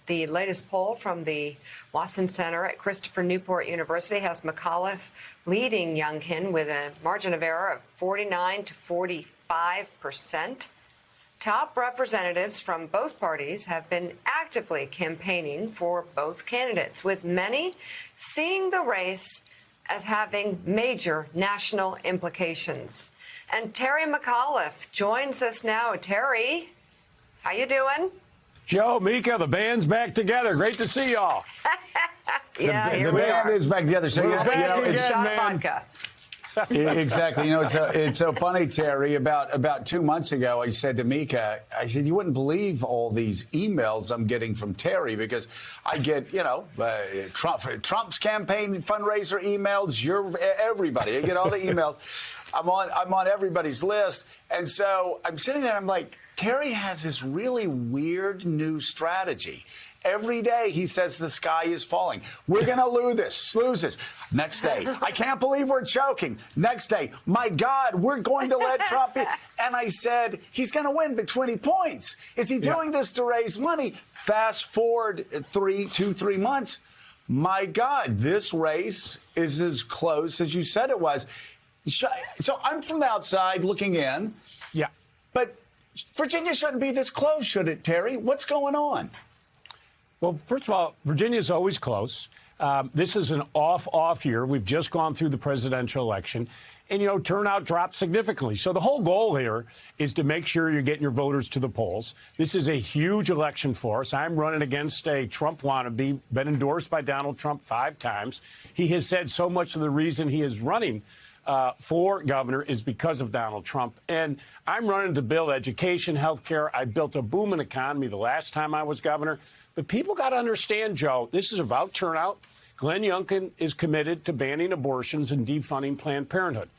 The latest poll from the Watson Center at Christopher Newport University has McAuliffe leading Youngkin with a margin of error of 49 to 45%. Top representatives from both parties have been actively campaigning for both candidates, with many seeing the race as having major national implications. And Terry McAuliffe joins us now. Terry, how you doing? Joe, Mika, the band's back together. Great to see y'all. Yeah, the band is back together. So We're back again, shot man. vodka. Exactly. You know, it's so funny, Terry. About 2 months ago, I said to Mika, I said, you wouldn't believe all these emails I'm getting from Terry, because I get, Trump's campaign fundraiser emails. Everybody. I get all the emails. I'm on everybody's list, and so I'm sitting there. I'm like, Terry has this really weird new strategy. Every day he says the sky is falling. We're going to lose this. Next day, I can't believe we're choking. Next day, my God, we're going to let Trump in. And I said, he's going to win by 20 points. Is he doing this to raise money? Fast forward 3 months. My God, this race is as close as you said it was. So I'm from the outside looking in. Yeah. But Virginia shouldn't be this close, should it, Terry? What's going on? Well, first of all, Virginia's always close. This is an off year. We've just gone through the presidential election. And, turnout dropped significantly. So the whole goal here is to make sure you're getting your voters to the polls. This is a huge election for us. I'm running against a Trump wannabe, been endorsed by Donald Trump 5 times. He has said so much of the reason he is running for governor is because of Donald Trump. And I'm running to build education, health care. I built a booming economy the last time I was governor. But people got to understand, Joe, this is about turnout. Glenn Youngkin is committed to banning abortions and defunding Planned Parenthood.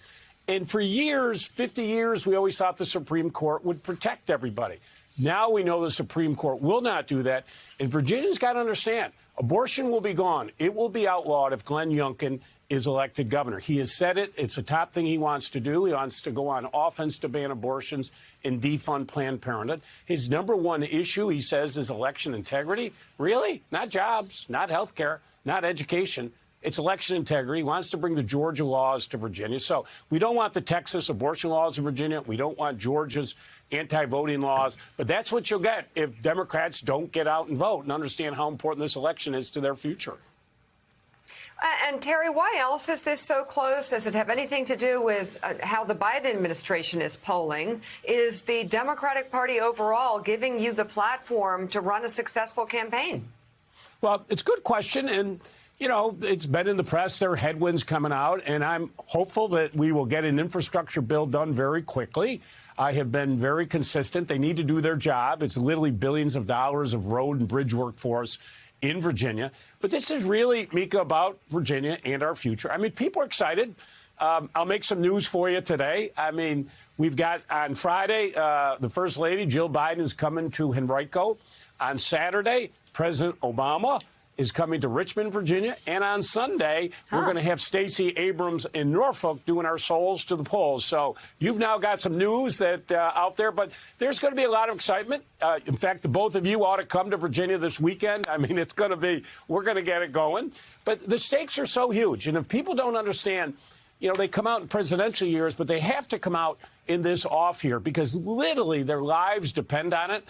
And for years, 50 years, we always thought the Supreme Court would protect everybody. Now we know the Supreme Court will not do that. And Virginia's got to understand, abortion will be gone. It will be outlawed if Glenn Youngkin is elected governor. He has said it. It's the top thing he wants to do. He wants to go on offense to ban abortions and defund Planned Parenthood. His number one issue, he says, is election integrity. Really? Not jobs, not health care, not education. It's election integrity. He wants to bring the Georgia laws to Virginia. So we don't want the Texas abortion laws in Virginia. We don't want Georgia's anti-voting laws. But that's what you'll get if Democrats don't get out and vote and understand how important this election is to their future. And Terry, why else is this so close? Does it have anything to do with how the Biden administration is polling? Is the Democratic Party overall giving you the platform to run a successful campaign? Well, it's a good question. And, it's been in the press. There are headwinds coming out. And I'm hopeful that we will get an infrastructure bill done very quickly. I have been very consistent. They need to do their job. It's literally billions of dollars of road and bridge work for us in Virginia. But this is really, Mika, about Virginia and our future. I mean, people are excited. I'll make some news for you today. I mean, we've got on Friday, the First Lady, Jill Biden, is coming to Henrico. On Saturday, President Obama is coming to Richmond, Virginia. And on Sunday, we're going to have Stacey Abrams in Norfolk doing our souls to the polls. So you've now got some news that out there, but there's going to be a lot of excitement. In fact, the both of you ought to come to Virginia this weekend. I mean, we're going to get it going. But the stakes are so huge. And if people don't understand, they come out in presidential years, but they have to come out in this off year because literally their lives depend on it.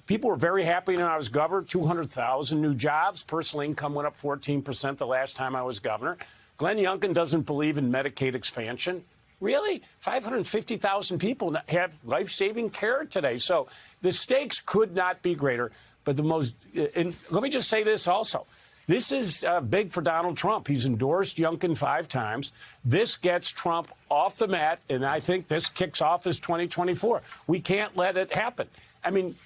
People were very happy when I was governor, 200,000 new jobs. Personal income went up 14% the last time I was governor. Glenn Youngkin doesn't believe in Medicaid expansion. Really? 550,000 people have life-saving care today. So the stakes could not be greater. But and let me just say this also. This is big for Donald Trump. He's endorsed Youngkin 5 times. This gets Trump off the mat, and I think this kicks off his 2024. We can't let it happen. I mean,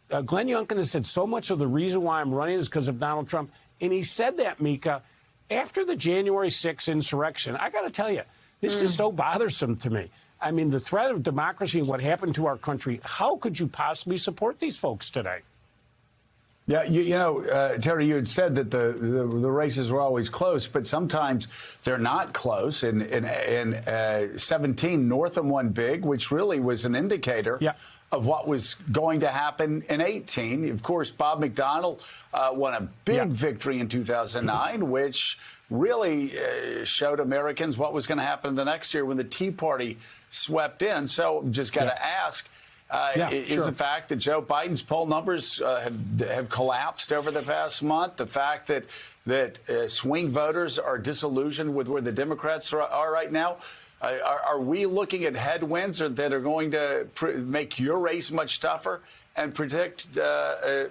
Glenn Youngkin has said so much of the reason why I'm running is because of Donald Trump. And he said that, Mika, after the January 6th insurrection. I got to tell you, this is so bothersome to me. I mean, the threat of democracy and what happened to our country, how could you possibly support these folks today? Yeah, Terry, you had said that the races were always close, but sometimes they're not close. In 17, Northam won big, which really was an indicator of what was going to happen in 18. Of course, Bob McDonnell won a big victory in 2009, which really showed Americans what was going to happen the next year when the Tea Party swept in. So just got to ask, is the fact that Joe Biden's poll numbers have collapsed over the past month, the fact that swing voters are disillusioned with where the Democrats are right now, are we looking at headwinds that are going to make your race much tougher and predict a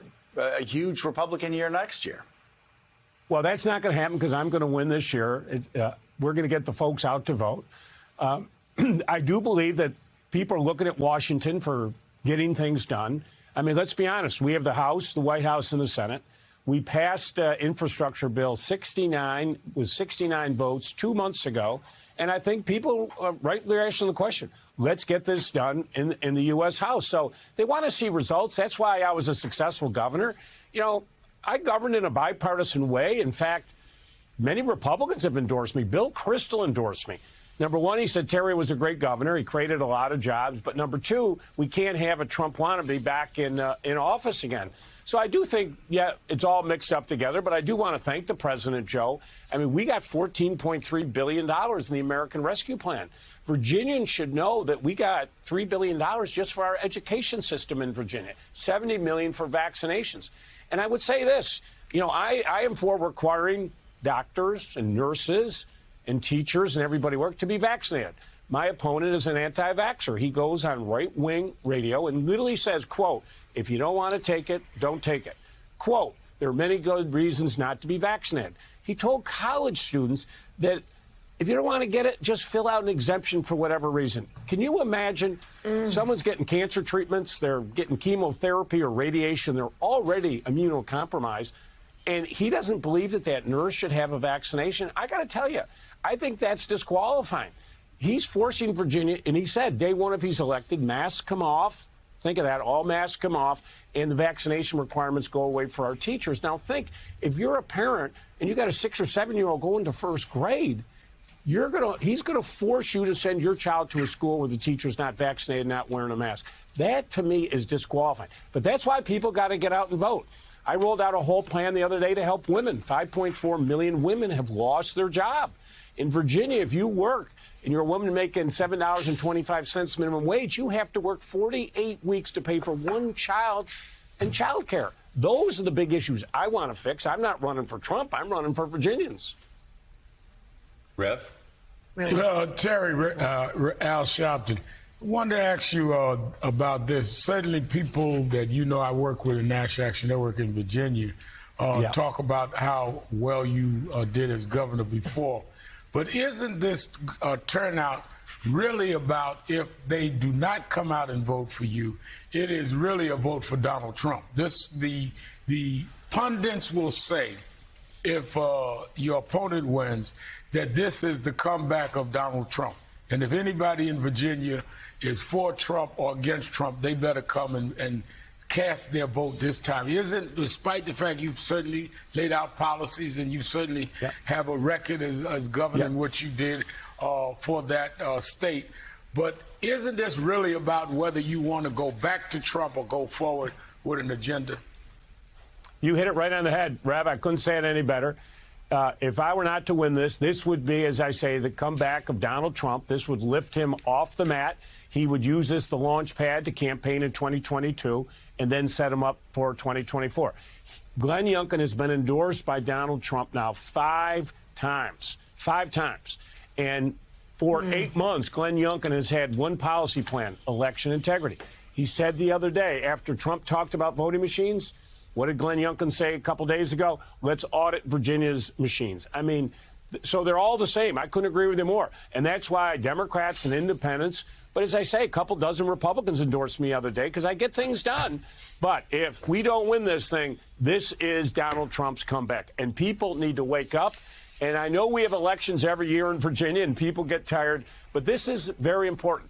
huge Republican year next year? Well, that's not going to happen because I'm going to win this year. We're going to get the folks out to vote. I do believe that people are looking at Washington for getting things done. I mean, let's be honest. We have the House, the White House, and the Senate. We passed infrastructure bill 69 with 69 votes 2 months ago. And I think people are rightly asking the question, let's get this done in the U.S. House. So they want to see results. That's why I was a successful governor. You know, I governed in a bipartisan way. In fact, many Republicans have endorsed me. Bill Kristol endorsed me. Number one, he said Terry was a great governor. He created a lot of jobs. But number two, we can't have a Trump wannabe back in office again. So I do think, it's all mixed up together. But I do want to thank the president, Joe. I mean, we got $14.3 billion in the American Rescue Plan. Virginians should know that we got $3 billion just for our education system in Virginia, $70 million for vaccinations. And I would say this, you know, I am for requiring doctors and nurses and teachers and everybody work to be vaccinated. My opponent is an anti-vaxxer. He goes on right-wing radio and literally says, quote, if you don't want to take it, don't take it. Quote, there are many good reasons not to be vaccinated. He told college students that if you don't want to get it, just fill out an exemption for whatever reason. Can you imagine someone's getting cancer treatments, they're getting chemotherapy or radiation, they're already immunocompromised, and he doesn't believe that that nurse should have a vaccination? I got to tell you, I think that's disqualifying. He's forcing Virginia, and he said day one if he's elected, masks come off. Think of that, all masks come off, and the vaccination requirements go away for our teachers. Now think, if you're a parent and you got a 6 or 7-year-old going to first grade, he's gonna force you to send your child to a school where the teacher's not vaccinated, not wearing a mask. That to me is disqualifying. But that's why people got to get out and vote. I rolled out a whole plan the other day to help women. 5.4 million women have lost their job. In Virginia, if you work and you're a woman making $7.25 minimum wage, you have to work 48 weeks to pay for one child and child care. Those are the big issues I want to fix. I'm not running for Trump. I'm running for Virginians. Rev? Terry, Al Sharpton, I wanted to ask you about this. Certainly people that you know I work with in National Action Network in Virginia talk about how well you did as governor before. But isn't this turnout really about, if they do not come out and vote for you, it is really a vote for Donald Trump? The pundits will say, if your opponent wins, that this is the comeback of Donald Trump. And if anybody in Virginia is for Trump or against Trump, they better come and cast their vote this time. Isn't, despite the fact you've certainly laid out policies and you certainly have a record as governor in what you did for that state, but isn't this really about whether you want to go back to Trump or go forward with an agenda? You hit it right on the head, Rev. I couldn't say it any better. If I were not to win this would be, as I say, the comeback of Donald Trump. This would lift him off the mat. He would use this the launch pad to campaign in 2022 and then set him up for 2024. Glenn Youngkin has been endorsed by Donald Trump now 5 times. 5 times. And for 8 months, Glenn Youngkin has had one policy plan, election integrity. He said the other day, after Trump talked about voting machines, what did Glenn Youngkin say a couple days ago? Let's audit Virginia's machines. I mean, so they're all the same. I couldn't agree with you more. And that's why Democrats and independents, but as I say, a couple dozen Republicans endorsed me the other day because I get things done. But if we don't win this thing, this is Donald Trump's comeback. And people need to wake up. And I know we have elections every year in Virginia and people get tired, but this is very important.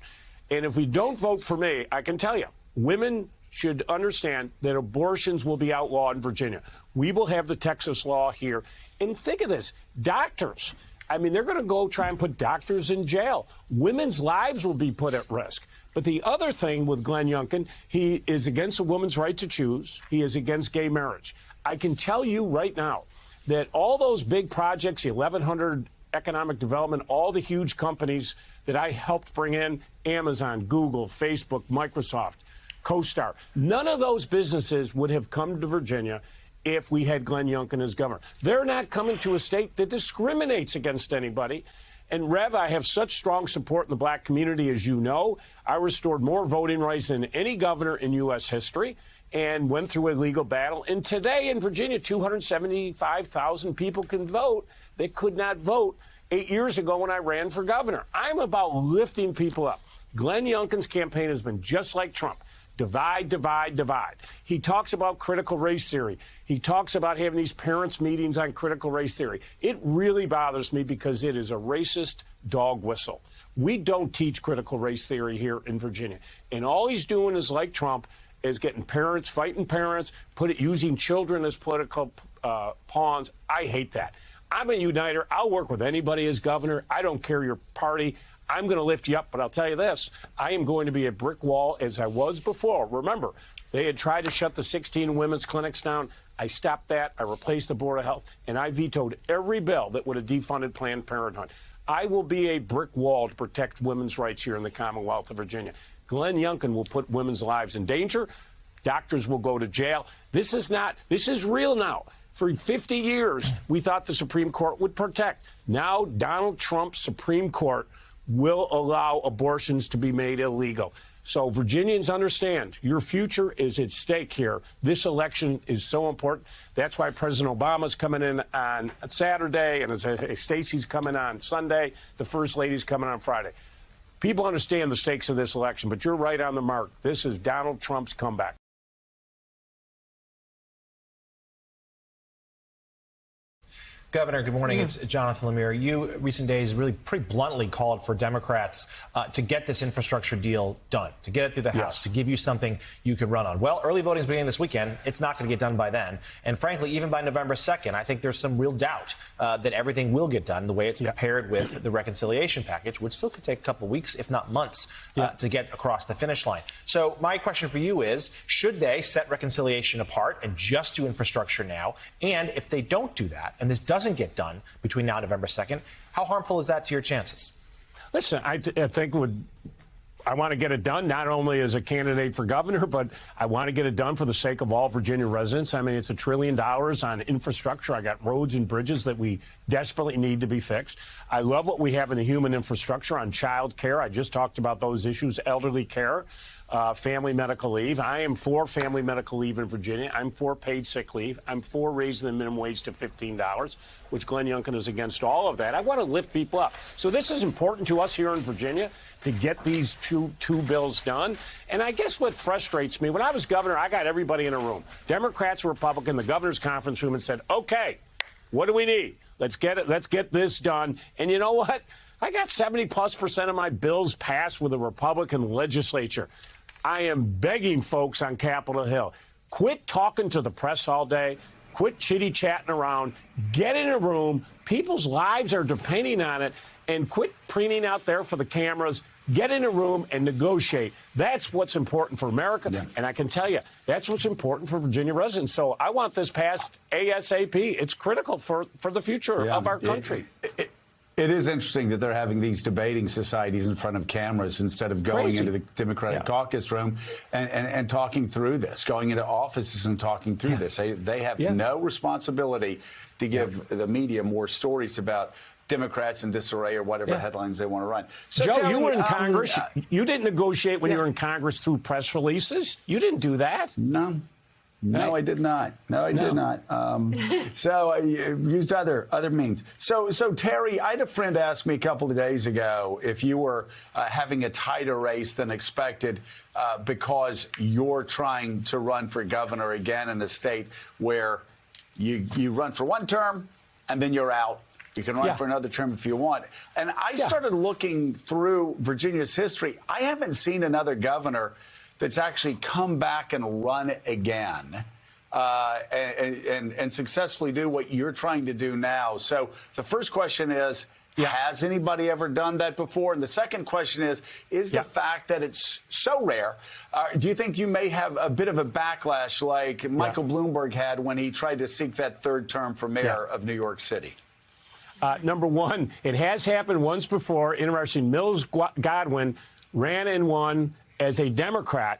And if we don't vote for me, I can tell you, women should understand that abortions will be outlawed in Virginia. We will have the Texas law here. And think of this, doctors. I mean, they're going to go try and put doctors in jail. Women's lives will be put at risk. But the other thing with Glenn Youngkin, he is against a woman's right to choose. He is against gay marriage. I can tell you right now that all those big projects, the 1,100 economic development, all the huge companies that I helped bring in, Amazon, Google, Facebook, Microsoft, CoStar, none of those businesses would have come to Virginia if we had Glenn Youngkin as governor. They're not coming to a state that discriminates against anybody. And Rev, I have such strong support in the black community, as you know. I restored more voting rights than any governor in U.S. history and went through a legal battle. And today in Virginia, 275,000 people can vote. They could not vote 8 years ago when I ran for governor. I'm about lifting people up. Glenn Youngkin's campaign has been just like Trump. Divide, divide, divide. He talks about critical race theory. He talks about having these parents' meetings on critical race theory. It really bothers me because it is a racist dog whistle. We don't teach critical race theory here in Virginia. And all he's doing is, like Trump, is getting parents, fighting parents, using children as political pawns. I hate that. I'm a uniter. I'll work with anybody as governor. I don't care your party. I'm going to lift you up, but I'll tell you this, I am going to be a brick wall as I was before. Remember, they had tried to shut the 16 women's clinics down. I stopped that. I replaced the Board of Health, and I vetoed every bill that would have defunded Planned Parenthood. I will be a brick wall to protect women's rights here in the Commonwealth of Virginia. Glenn Youngkin will put women's lives in danger. Doctors will go to jail. This is real now. For 50 years, we thought the Supreme Court would protect. Now, Donald Trump's Supreme Court will allow abortions to be made illegal. So Virginians understand your future is at stake here. This election is so important. That's why President Obama's coming in on Saturday, and as Stacey's coming on Sunday, the First Lady's coming on Friday. People understand the stakes of this election, but you're right on the mark. This is Donald Trump's comeback. Governor, good morning. It's Jonathan Lemire. You, recent days, really pretty bluntly called for Democrats to get this infrastructure deal done, to get it through the House, to give you something you could run on. Well, early voting is beginning this weekend. It's not going to get done by then. And frankly, even by November 2nd, I think there's some real doubt that everything will get done the way it's prepared with the reconciliation package, which still could take a couple of weeks, if not months, to get across the finish line. So my question for you is, should they set reconciliation apart and just do infrastructure now? And if they don't do that, and this doesn't get done between now and November 2nd, how harmful is that to your chances? Listen, I think I want to get it done, not only as a candidate for governor, but I want to get it done for the sake of all Virginia residents. I mean, it's $1 trillion on infrastructure. I got roads and bridges that we desperately need to be fixed. I love what we have in the human infrastructure on child care. I just talked about those issues, elderly care, family medical leave. I am for family medical leave in Virginia. I'm for paid sick leave. I'm for raising the minimum wage to $15, which Glenn Youngkin is against all of that. I want to lift people up. So this is important to us here in Virginia to get these two bills done. And I guess what frustrates me, when I was governor, I got everybody in a room, Democrats, Republican, the governor's conference room, and said, okay, what do we need? Let's get it. Let's get this done. And you know what? I got 70+% of my bills passed with a Republican legislature. I am begging folks on Capitol Hill, quit talking to the press all day. Quit chitty-chatting around. Get in a room. People's lives are depending on it. And quit preening out there for the cameras. Get in a room and negotiate. That's what's important for America. Yeah. And I can tell you, that's what's important for Virginia residents. So I want this passed ASAP. It's critical for the future of our country. It is interesting that they're having these debating societies in front of cameras instead of going into the Democratic caucus room and talking through this, going into offices and talking through this. They have no responsibility to give the media more stories about Democrats in disarray or whatever headlines they want to run. So Joe, you were in Congress. You didn't negotiate when you were in Congress through press releases. You didn't do that. No, I did not. No, I did not. So I used other means. So Terry, I had a friend ask me a couple of days ago if you were having a tighter race than expected because you're trying to run for governor again in a state where you run for one term and then you're out. You can run for another term if you want. And I started looking through Virginia's history. I haven't seen another governor that's actually come back and run again and successfully do what you're trying to do now. So the first question is, Has anybody ever done that before? And the second question is the fact that it's so rare, do you think you may have a bit of a backlash like Michael Bloomberg had when he tried to seek that third term for mayor of New York City? Number one, it has happened once before. Interesting. Mills Godwin ran and won as a Democrat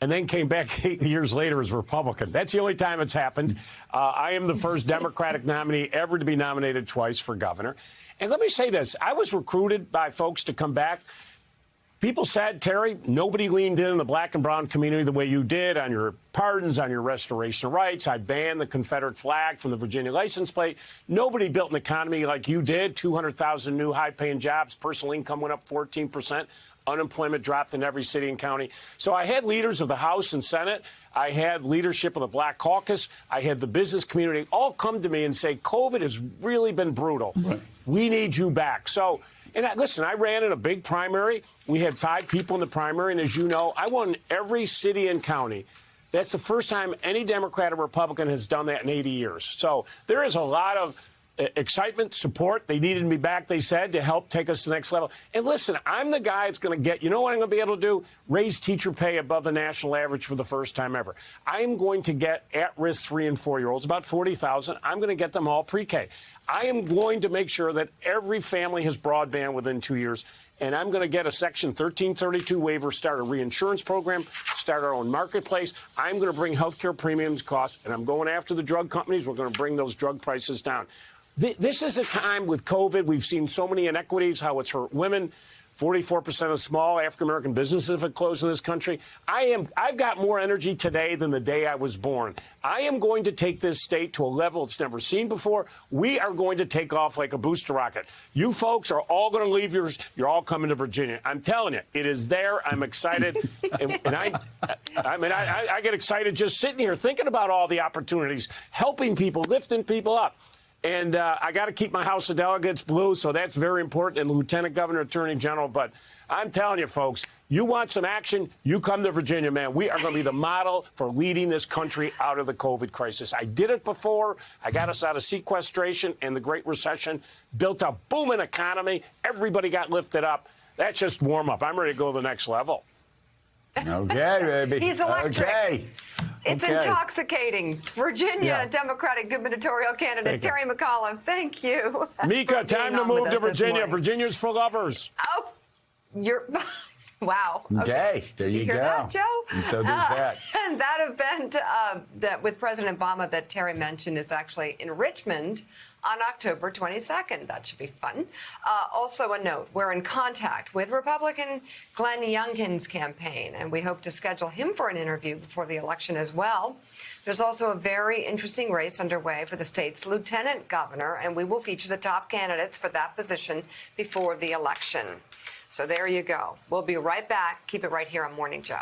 and then came back 8 years later as Republican. That's the only time it's happened. I am the first Democratic nominee ever to be nominated twice for governor. And let me say this. I was recruited by folks to come back. People said, Terry, nobody leaned in the black and brown community the way you did on your pardons, on your restoration of rights. I banned the Confederate flag from the Virginia license plate. Nobody built an economy like you did. 200,000 new high-paying jobs. Personal income went up 14%. Unemployment dropped in every city and county. So I had leaders of the House and Senate. I had leadership of the Black Caucus. I had the business community all come to me and say, COVID has really been brutal. Right. We need you back. So, listen, I ran in a big primary. We had 5 people in the primary. And as you know, I won every city and county. That's the first time any Democrat or Republican has done that in 80 years. So there is a lot of excitement, support. They needed me back, they said, to help take us to the next level. And listen, I'm the guy that's going to get, you know what I'm going to be able to do? Raise teacher pay above the national average for the first time ever. I'm going to get at-risk 3- and 4-year-olds, about 40,000. I'm going to get them all pre-K. I am going to make sure that every family has broadband within 2 years. And I'm going to get a Section 1332 waiver, start a reinsurance program, start our own marketplace. I'm going to bring health care premiums costs, and I'm going after the drug companies. We're going to bring those drug prices down. This is a time with COVID. We've seen so many inequities, how it's hurt women. 44% of small African-American businesses have closed in this country. I've got more energy today than the day I was born. I am going to take this state to a level it's never seen before. We are going to take off like a booster rocket. You folks are all going to leave yours. You're all coming to Virginia. I'm telling you, it is there. I'm excited. and I get excited just sitting here thinking about all the opportunities, helping people, lifting people up. And I got to keep my House of Delegates blue, so that's very important, and Lieutenant Governor, Attorney General. But I'm telling you, folks, you want some action, you come to Virginia, man. We are going to be the model for leading this country out of the COVID crisis. I did it before. I got us out of sequestration and the Great Recession, built a booming economy. Everybody got lifted up. That's just warm up. I'm ready to go to the next level. Okay, baby. He's electric. Okay. It's intoxicating. Virginia Democratic gubernatorial candidate Terry McAuliffe, thank you. Mika, time to move to Virginia. Virginia's for lovers. Oh, you're... Wow. Okay, there you go. Did you hear that, Joe? And so there's that. And that event that with President Obama that Terry mentioned is actually in Richmond on October 22nd. That should be fun. Also a note, we're in contact with Republican Glenn Youngkin's campaign, and we hope to schedule him for an interview before the election as well. There's also a very interesting race underway for the state's lieutenant governor, and we will feature the top candidates for that position before the election. So there you go. We'll be right back. Keep it right here on Morning Joe.